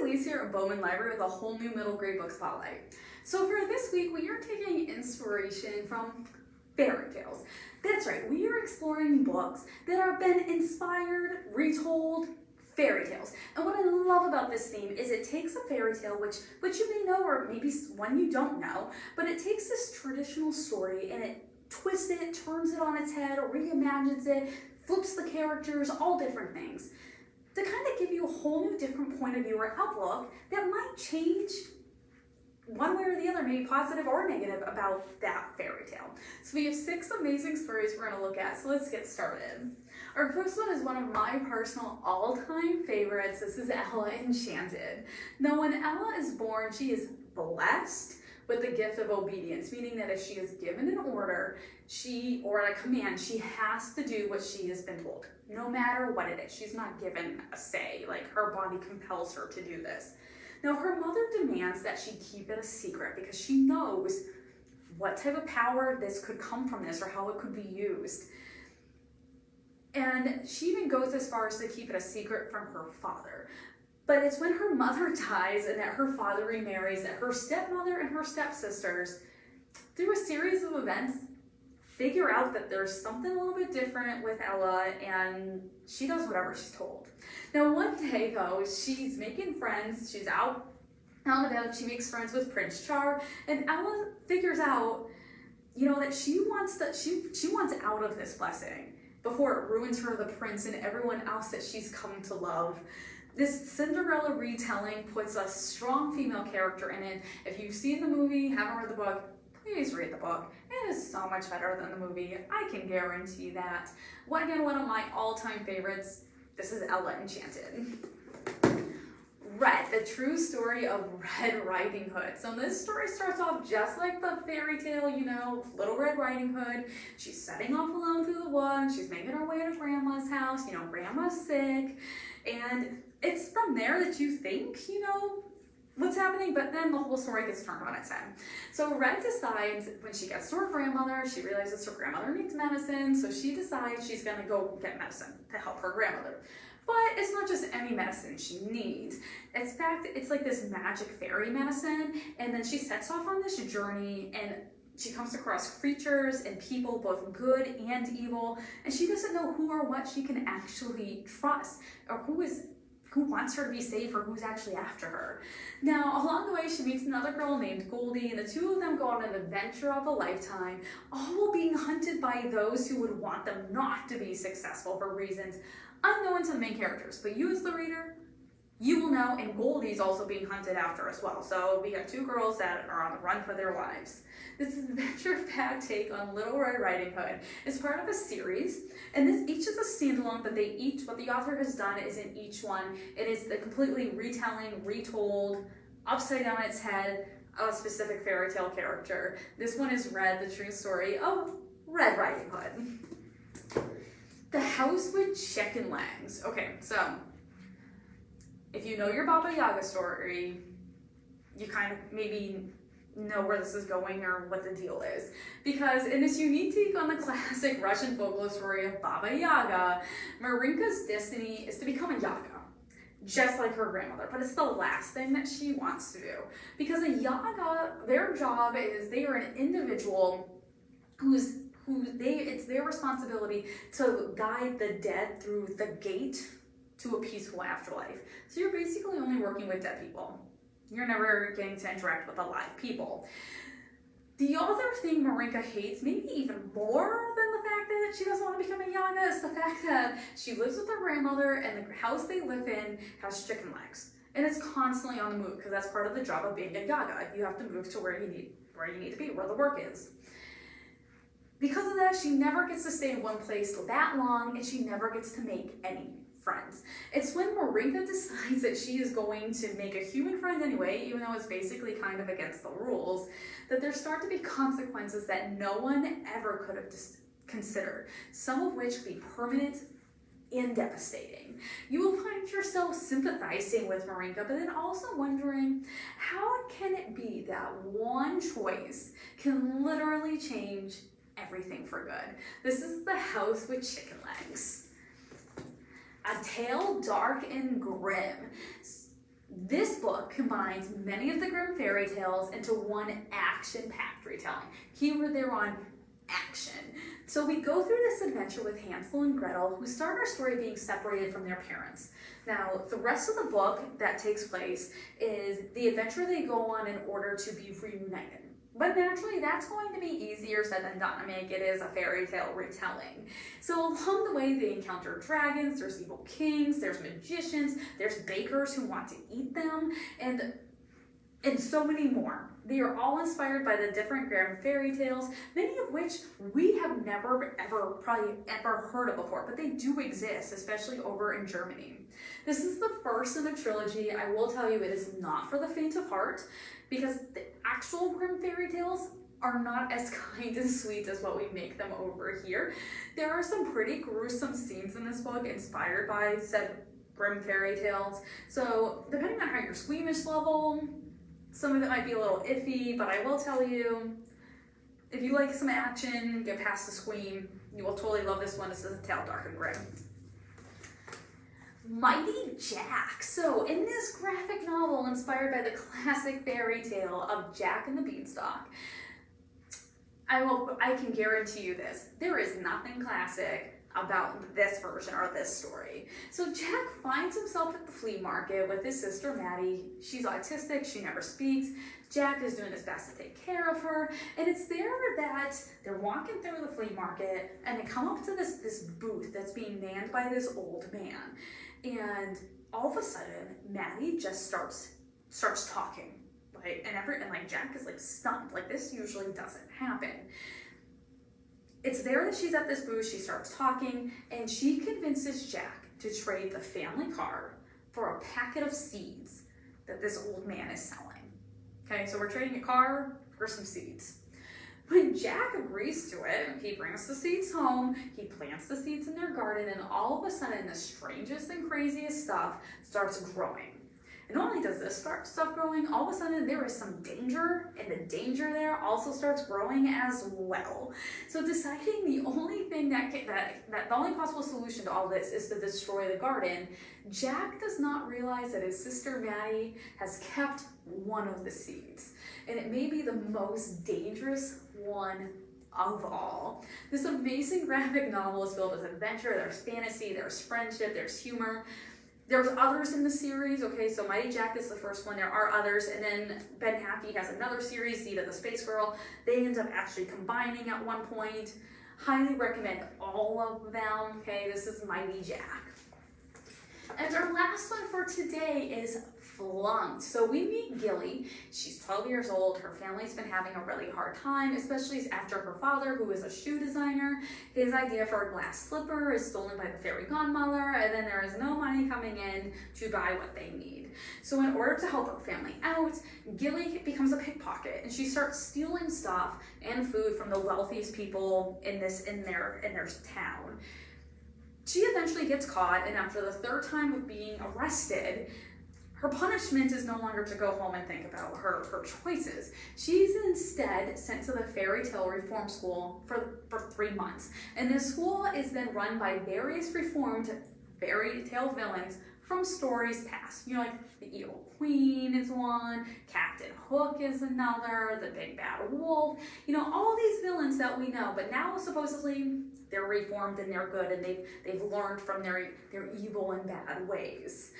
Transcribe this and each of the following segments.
Elise here at Bowman Library with a whole new middle grade book spotlight. So for this week, we are taking inspiration from fairy tales. That's right, we are exploring books that have been inspired, retold, fairy tales. And what I love about this theme is it takes a fairy tale, which you may know or maybe one you don't know, but it takes this traditional story and it twists it, turns it on its head, or reimagines it, flips the characters, all different things, to kind of give you a whole new different point of view or outlook that might change one way or the other, maybe positive or negative, about that fairy tale. So we have 6 amazing stories we're going to look at, so let's get started. Our first one is one of my personal all-time favorites. This is Ella Enchanted. Now when Ella is born, she is blessed with the gift of obedience, meaning that if she is given an order, or a command, she has to do what she has been told, no matter what it is. She's not given a say, like her body compels her to do this. Now her mother demands that she keep it a secret because she knows what type of power this could come from this or how it could be used. And she even goes as far as to keep it a secret from her father. But it's when her mother dies and that her father remarries that her stepmother and her stepsisters, through a series of events, figure out that there's something a little bit different with Ella, and she does whatever she's told. Now one day though, she's making friends, she's out and about, she makes friends with Prince Char, and Ella figures out, that she wants out of this blessing before it ruins her, the prince, and everyone else that she's come to love. This Cinderella retelling puts a strong female character in it. If you've seen the movie, haven't read the book, please read the book. It is so much better than the movie. I can guarantee that. One of my all-time favorites. This is Ella Enchanted. Red, the true story of Red Riding Hood. So this story starts off just like the fairy tale, Little Red Riding Hood. She's setting off alone through the woods. She's making her way to Grandma's house. Grandma's sick. And it's from there that you think, what's happening, but then the whole story gets turned on its head. So Red decides when she gets to her grandmother, she realizes her grandmother needs medicine, so she decides she's gonna go get medicine to help her grandmother. But it's not just any medicine she needs. In fact, it's like this magic fairy medicine, and then she sets off on this journey, and she comes across creatures and people, both good and evil, and she doesn't know who or what she can actually trust, or who wants her to be safe, or who's actually after her. Now, along the way, she meets another girl named Goldie, and the two of them go on an adventure of a lifetime, all while being hunted by those who would want them not to be successful for reasons unknown to the main characters. But you as the reader, you will know, and Goldie's also being hunted after as well. So we got 2 girls that are on the run for their lives. This adventure-packed take on Little Red Riding Hood is part of a series, and each is a standalone, but what the author has done is in each one, it is the completely retelling, retold, upside down its head of a specific fairy tale character. This one is Red, the true story of Red Riding Hood. The House with Chicken Legs. Okay, so if you know your Baba Yaga story, you kind of maybe know where this is going or what the deal is. Because in this unique take on the classic Russian folklore story of Baba Yaga, Marinka's destiny is to become a Yaga, just like her grandmother, but it's the last thing that she wants to do. Because a Yaga, their job is they are an individual it's their responsibility to guide the dead through the gate to a peaceful afterlife. So you're basically only working with dead people. You're never getting to interact with alive people. The other thing Marinka hates, maybe even more than the fact that she doesn't want to become a Yaga, is the fact that she lives with her grandmother and the house they live in has chicken legs. And it's constantly on the move because that's part of the job of being a Yaga. You have to move to where you need to be, where the work is. Because of that, she never gets to stay in one place that long, and she never gets to make any friends. It's when Marinka decides that she is going to make a human friend anyway, even though it's basically kind of against the rules, that there start to be consequences that no one ever could have considered, some of which be permanent and devastating. You will find yourself sympathizing with Marinka, but then also wondering, how can it be that one choice can literally change everything for good? This is The House with Chicken Legs. A tale dark and grim. This book combines many of the Grimm fairy tales into one action-packed retelling. Keyword there on action. So we go through this adventure with Hansel and Gretel, who start our story being separated from their parents. Now, the rest of the book that takes place is the adventure they go on in order to be reunited. But naturally, that's going to be easier said than done. I mean, it is a fairy tale retelling. So along the way, they encounter dragons, there's evil kings, there's magicians, there's bakers who want to eat them, and so many more. They are all inspired by the different Grimm fairy tales, many of which we have never, probably ever heard of before, but they do exist, especially over in Germany. This is the first in a trilogy. I will tell you, it is not for the faint of heart, because the actual Grimm fairy tales are not as kind and sweet as what we make them over here. There are some pretty gruesome scenes in this book inspired by said Grimm fairy tales. So depending on how your squeamish level, some of it might be a little iffy, but I will tell you, if you like some action, get past the squeam, you will totally love this one. This is a tale dark and grim. Mighty Jack. So in this graphic novel inspired by the classic fairy tale of Jack and the Beanstalk, I can guarantee you this, there is nothing classic about this version or this story. So Jack finds himself at the flea market with his sister Maddie. She's autistic, she never speaks. Jack is doing his best to take care of her, and it's there that they're walking through the flea market and they come up to this booth that's being manned by this old man. And all of a sudden, Maddie just starts talking, right? And like Jack is like stunned. Like, this usually doesn't happen. It's there that she's at this booth, she starts talking, and she convinces Jack to trade the family car for a packet of seeds that this old man is selling. Okay, so we're trading a car for some seeds. When Jack agrees to it, he brings the seeds home, he plants the seeds in their garden, and all of a sudden the strangest and craziest stuff starts growing. And not only does this stuff growing, all of a sudden there is some danger, and the danger there also starts growing as well. So deciding the only thing the only possible solution to all this is to destroy the garden, Jack does not realize that his sister Maddie has kept one of the seeds. And it may be the most dangerous one of all. This amazing graphic novel is filled with adventure, there's fantasy, there's friendship, there's humor. There's others in the series, okay, so Mighty Jack is the first one, there are others, and then Ben Happy has another series, Zeta the Space Girl. They end up actually combining at one point. Highly recommend all of them, okay, this is Mighty Jack. And our last one for today is Flunked. So we meet Gilly. She's 12 years old. Her family's been having a really hard time, especially after her father, who is a shoe designer, his idea for a glass slipper is stolen by the fairy godmother, and then there is no money coming in to buy what they need. So in order to help her family out, Gilly becomes a pickpocket, and she starts stealing stuff and food from the wealthiest people in their town. She eventually gets caught, and after the third time of being arrested, her punishment is no longer to go home and think about her choices. She's instead sent to the fairy tale reform school for 3 months. And this school is then run by various reformed fairy tale villains from stories past. You know, like the Evil Queen is one, Captain Hook is another, the Big Bad Wolf. You know, all these villains that we know, but now supposedly they're reformed and they're good, and they've learned from their evil and bad ways.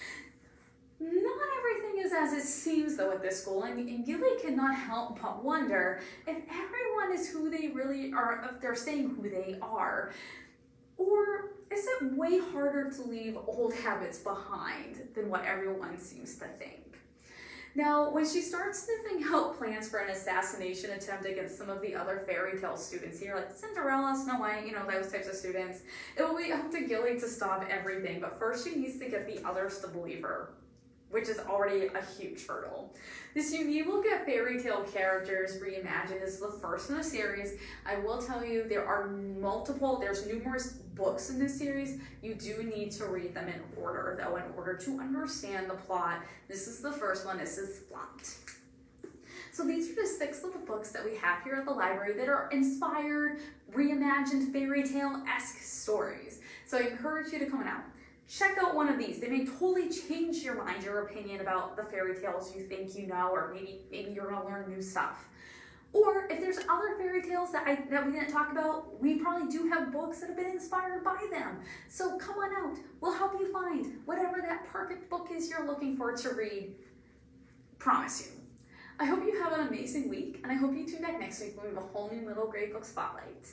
Not everything is as it seems, though, at this school, and Gilly cannot help but wonder if everyone is who they really are, if they're saying who they are, or is it way harder to leave old habits behind than what everyone seems to think? Now, when she starts sniffing out plans for an assassination attempt against some of the other fairy tale students here, like Cinderella, Snow White, you know, those types of students, it will be up to Gilly to stop everything, but first she needs to get the others to believe her, which is already a huge hurdle. This You Will Get fairy tale characters reimagined is the first in the series. I will tell you, there's numerous books in this series. You do need to read them in order, though, in order to understand the plot. This is the first one, this is Flunked. So these are the 6 little books that we have here at the library that are inspired, reimagined fairy tale-esque stories. So I encourage you to come on out. check out one of these. They may totally change your mind, your opinion about the fairy tales you think you know, or maybe you're gonna learn new stuff. Or if there's other fairy tales that we didn't talk about, we probably do have books that have been inspired by them. So come on out. We'll help you find whatever that perfect book is you're looking for to read. Promise you. I hope you have an amazing week, and I hope you tune back next week when we have a whole new Middle Grade Book Spotlight.